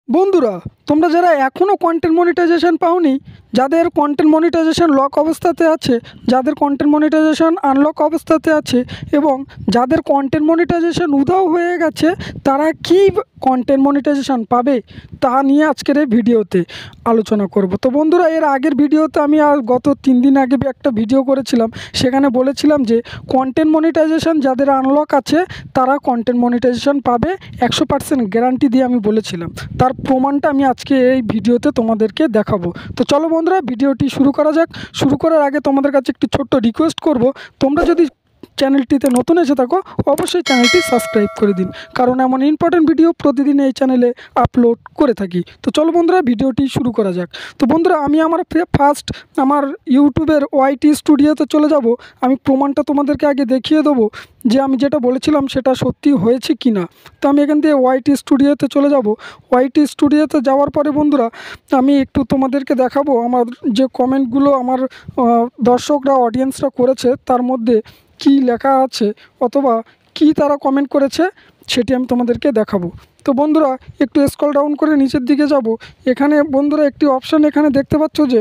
বন্ধুরা, তোমরা যারা এখনও কন্টেন্ট মনিটাইজেশন পাওনি, যাদের কন্টেন্ট মনিটাইজেশন লক অবস্থাতে আছে, যাদের কন্টেন্ট মনিটাইজেশন আনলক অবস্থাতে আছে এবং যাদের কন্টেন্ট মনিটাইজেশন উধাও হয়ে গেছে, তারা কি কন্টেন্ট মনিটাইজেশন পাবে তা নিয়ে আজকের এই ভিডিওতে আলোচনা করব। তো বন্ধুরা, এর আগের ভিডিওতে আমি গত 3 দিন আগে একটা ভিডিও করেছিলাম, সেখানে বলেছিলাম যে কন্টেন্ট মনিটাইজেশন যাদের আনলক আছে তারা কন্টেন্ট মনিটাইজেশন পাবে 100% গ্যারান্টি দিয়ে আমি বলেছিলাম। তার প্রমাণটা আমি আজকে এই ভিডিওতে তোমাদেরকে দেখাবো। তো চলো বন্ধুরা, ভিডিওটি শুরু করা যাক। শুরু করার আগে তোমাদের কাছে একটি ছোট্ট রিকোয়েস্ট করব, তোমরা যদি চ্যানেলটিতে নতুন এসে থাকো অবশ্যই চ্যানেলটি সাবস্ক্রাইব করে দিন, কারণ এমন ইম্পর্টেন্ট ভিডিও প্রতিদিন এই চ্যানেলে আপলোড করে থাকি। তো চলো বন্ধুরা, ভিডিওটি শুরু করা যাক। তো বন্ধুরা, আমি আমার ফার্স্ট আমার ইউটিউবের ওয়াইটি স্টুডিওতে চলে যাব। আমি প্রমাণটা তোমাদেরকে আগে দেখিয়ে দেবো যে আমি যেটা বলেছিলাম সেটা সত্যি হয়েছে কি না। তো আমি এখান থেকে ওয়াইটি স্টুডিওতে চলে যাব। ওয়াইটি স্টুডিওতে যাওয়ার পরে বন্ধুরা, আমি একটু তোমাদেরকে দেখাবো আমার যে কমেন্টগুলো আমার দর্শকরা অডিয়েন্সরা করেছে, তার মধ্যে কি লেখা আছে অথবা কি তারা কমেন্ট করেছে সেটি আমি তোমাদেরকে দেখাবো। তো বন্ধুরা, একটু স্ক্রল ডাউন করে নিচের দিকে যাব। এখানে বন্ধুরা একটি অপশান এখানে দেখতে পাচ্ছ যে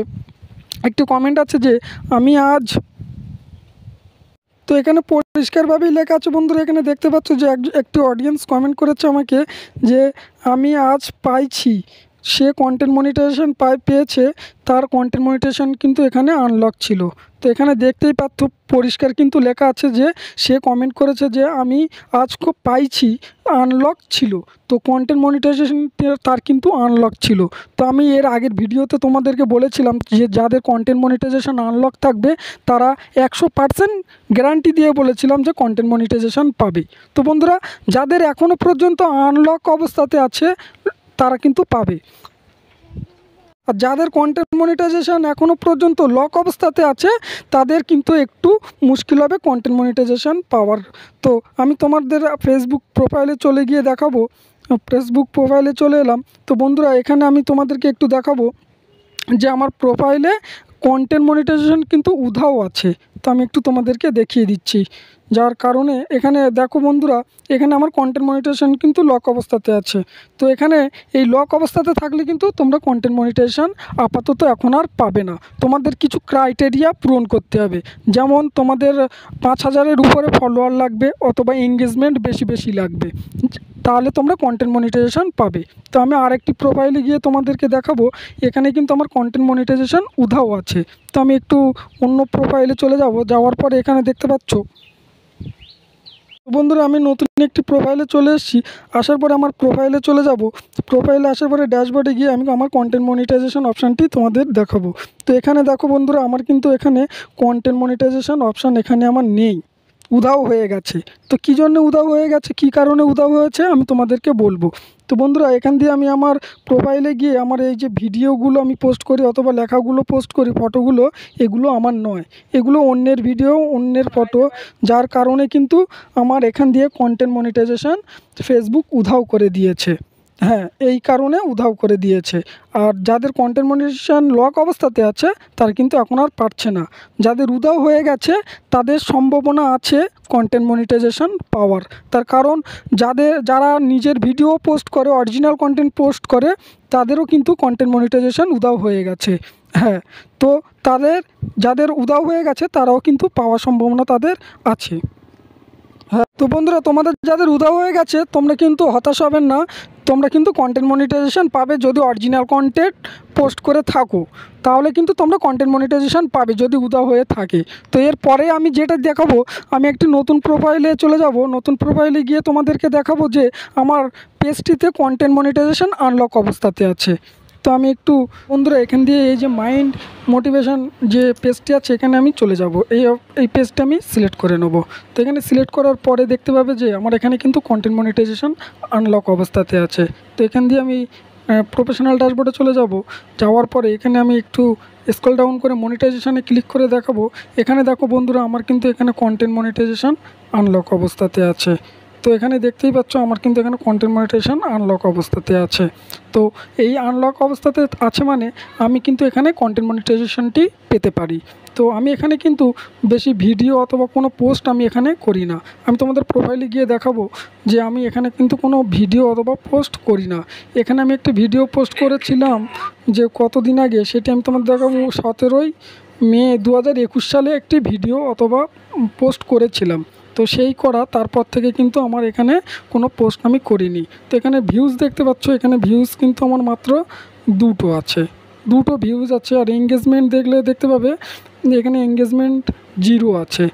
একটি কমেন্ট আছে যে আমি আজ, তো এখানে পরিষ্কারভাবেই লেখা আছে বন্ধুরা, এখানে দেখতে পাচ্ছ যে একটি অডিয়েন্স কমেন্ট করেছে আমাকে যে আমি আজ পাইছি। সে কন্টেন্ট মনিটাইজেশন পেয়েছে, তার কন্টেন্ট মনিটাইজেশন কিন্তু এখানে আনলক ছিল। তো এখানে দেখতেই পাচ্ছ পরিষ্কার কিন্তু লেখা আছে যে সে কমেন্ট করেছে যে আমি আজ খুব পাইছি, আনলক ছিল। তো কন্টেন্ট মনিটাইজেশন তার কিন্তু আনলক ছিল। তো আমি এর আগের ভিডিওতে তোমাদেরকে বলেছিলাম যে যাদের কন্টেন্ট মনিটাইজেশন আনলক থাকবে তারা 100% গ্যারান্টি দিয়ে বলেছিলাম যে কন্টেন্ট মনিটাইজেশন পাবে। তো বন্ধুরা, যাদের এখনও পর্যন্ত আনলক অবস্থাতে আছে তারা কিন্তু পাবে, আর যাদের কন্টেন্ট মনিটাইজেশন এখনও পর্যন্ত লক অবস্থাতে আছে তাদের কিন্তু একটু মুশকিল হবে কন্টেন্ট মনিটাইজেশন পাওয়ার। তো আমি তোমাদের ফেসবুক প্রোফাইলে চলে গিয়ে দেখাবো। ফেসবুক প্রোফাইলে চলে এলাম। তো বন্ধুরা, এখানে আমি তোমাদেরকে একটু দেখাবো যে আমার প্রোফাইলে কন্টেন্ট মনিটাইজেশন কিন্তু উধাও আছে। তো আমি একটু তোমাদেরকে দেখিয়ে দিচ্ছি, যার কারণে এখানে দেখো বন্ধুরা, এখানে আমার কন্টেন্ট মনিটাইজেশন কিন্তু লক অবস্থাতে আছে। তো এখানে এই লক অবস্থাতে থাকলে কিন্তু তোমরা কন্টেন্ট মনিটাইজেশন আপাতত এখন আর পাবে না। তোমাদের কিছু ক্রাইটেরিয়া পূরণ করতে হবে, যেমন তোমাদের 5000-এর উপরে ফলোয়ার লাগবে অথবা এঙ্গেজমেন্ট বেশি বেশি লাগবে, তাহলে তোমরা কন্টেন্ট মনিটাইজেশন পাবে। তো আমি আরেকটি প্রোফাইলে গিয়ে তোমাদেরকে দেখাবো, এখানে কিন্তু আমার কন্টেন্ট মনিটাইজেশন উধাও আছে। তো আমি একটু অন্য প্রোফাইলে চলে যাব। যাওয়ার পরে এখানে দেখতে পাচ্ছ বন্ধুরা, আমি নতুন একটি প্রোফাইলে চলে এসেছি। আসার পরে আমার প্রোফাইলে চলে যাব। প্রোফাইলে আসার পরে ড্যাশবোর্ডে গিয়ে আমি আমার কন্টেন্ট মনিটাইজেশন অপশানটি তোমাদের দেখাবো। তো এখানে দেখো বন্ধুরা, আমার কিন্তু এখানে কন্টেন্ট মনিটাইজেশন অপশান এখানে আমার নেই, উধাও হয়ে গেছে। তো কী জন্য উধাও হয়ে গেছে, কী কারণে উধাও হয়েছে আমি তোমাদেরকে বলবো। তো বন্ধুরা, এখান দিয়ে আমি আমার প্রোফাইলে গিয়ে আমার এই যে ভিডিওগুলো আমি পোস্ট করি অথবা লেখাগুলো পোস্ট করি, ফটোগুলো, এগুলো আমার নয়, এগুলো অন্যের ভিডিও, অন্যের ফটো, যার কারণে কিন্তু আমার এখান দিয়ে কন্টেন্ট মনিটাইজেশন ফেসবুক উধাও করে দিয়েছে। হ্যাঁ, এই কারণে উধাও করে দিয়েছে। আর যাদের কন্টেন্ট মনিটাইজেশন লক অবস্থাতে আছে তারা কিন্তু এখন আর পারছে না। যাদের উধাও হয়ে গেছে তাদের সম্ভাবনা আছে কন্টেন্ট মনিটাইজেশন পাওয়ার। তার কারণ যারা নিজের ভিডিও পোস্ট করে, অরিজিনাল কন্টেন্ট পোস্ট করে, তাদেরও কিন্তু কন্টেন্ট মনিটাইজেশন উধাও হয়ে গেছে। হ্যাঁ, তো যাদের উধাও হয়ে গেছে তারাও কিন্তু পাওয়ার সম্ভাবনা তাদের আছে। হ্যাঁ, তো বন্ধুরা, তোমাদের যাদের উধাও হয়ে গেছে তোমরা কিন্তু হতাশ হবেন না, তোমরা কিন্তু কন্টেন্ট মনিটাইজেশন পাবে। যদি অরিজিনাল কন্টেন্ট পোস্ট করে থাকো তাহলে কিন্তু তোমরা কন্টেন্ট মনিটাইজেশন পাবে যদি উধাও হয়ে থাকে। তো এরপরে আমি যেটা দেখাবো, আমি একটি নতুন প্রোফাইলে চলে যাব। নতুন প্রোফাইলে গিয়ে তোমাদেরকে দেখাবো যে আমার পেজটিতে কন্টেন্ট মনিটাইজেশন আনলক অবস্থাতে আছে। তো আমি একটু বন্ধুরা এখান দিয়ে এই যে মাইন্ড মোটিভেশন যে পেজটি আছে এখানে আমি চলে যাব। এই পেজটা আমি সিলেক্ট করে নেব। তো এখানে সিলেক্ট করার পরে দেখতে পাবে যে আমার এখানে কিন্তু কন্টেন্ট মনিটাইজেশন আনলক অবস্থাতে আছে। তো এখান দিয়ে আমি প্রফেশনাল ড্যাশবোর্ডে চলে যাব। যাওয়ার পরে এখানে আমি একটু স্ক্রল ডাউন করে মনিটাইজেশানে ক্লিক করে দেখাবো। এখানে দেখো বন্ধুরা, আমার কিন্তু এখানে কন্টেন্ট মনিটাইজেশন আনলক অবস্থাতে আছে। তো তো এখানে দেখতেই পাচ্ছ আমার কিন্তু এখানে কন্টেন্ট মনিটাইজেশন আনলক অবস্থাতে আছে। তো এই আনলক অবস্থাতে আছে মানে আমি কিন্তু এখানে কন্টেন্ট মনিটাইজেশনটি পেতে পারি। তো আমি এখানে কিন্তু বেশি ভিডিও অথবা কোনো পোস্ট আমি এখানে করি না। আমি তোমাদের প্রোফাইলে গিয়ে দেখাবো যে আমি এখানে কিন্তু কোনো ভিডিও অথবা পোস্ট করি না। এখানে আমি একটা ভিডিও পোস্ট করেছিলাম যে কতদিন আগে, সেটি আমি তোমাদের দেখাবো। 17ই মে 2021 সালে একটি ভিডিও অথবা পোস্ট করেছিলাম। তো সেই করা তারপর থেকে কিন্তু আমার এখানে কোনো পোস্ট আমি করিনি। তো এখানে ভিউজ দেখতে পাচ্ছ, এখানে ভিউজ কিন্তু আমার মাত্র 2টো আছে, 2টো ভিউজ আছে। আর এঙ্গেজমেন্ট দেখলে দেখতে পাবে এখানে এঙ্গেজমেন্ট 0 আছে।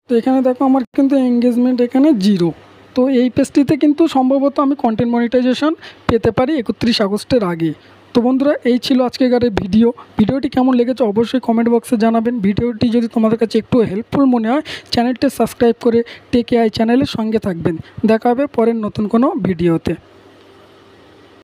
তো এখানে দেখো আমার কিন্তু এঙ্গেজমেন্ট এখানে 0। তো এই পেজটিতে কিন্তু সম্ভবত আমি কন্টেন্ট মনিটাইজেশন পেতে পারি 31 আগস্টের আগে। তো বন্ধুরা, এই ছিল আজকের ভিডিওটি কেমন লেগেছে অবশ্যই কমেন্ট বক্সে জানাবেন। ভিডিওটি যদি তোমাদের কাছে একটু হেল্পফুল মনে হয় চ্যানেলটি সাবস্ক্রাইব করে টেক এআই চ্যানেলের সঙ্গে থাকবেন। দেখা হবে পরের নতুন কোনো ভিডিওতে।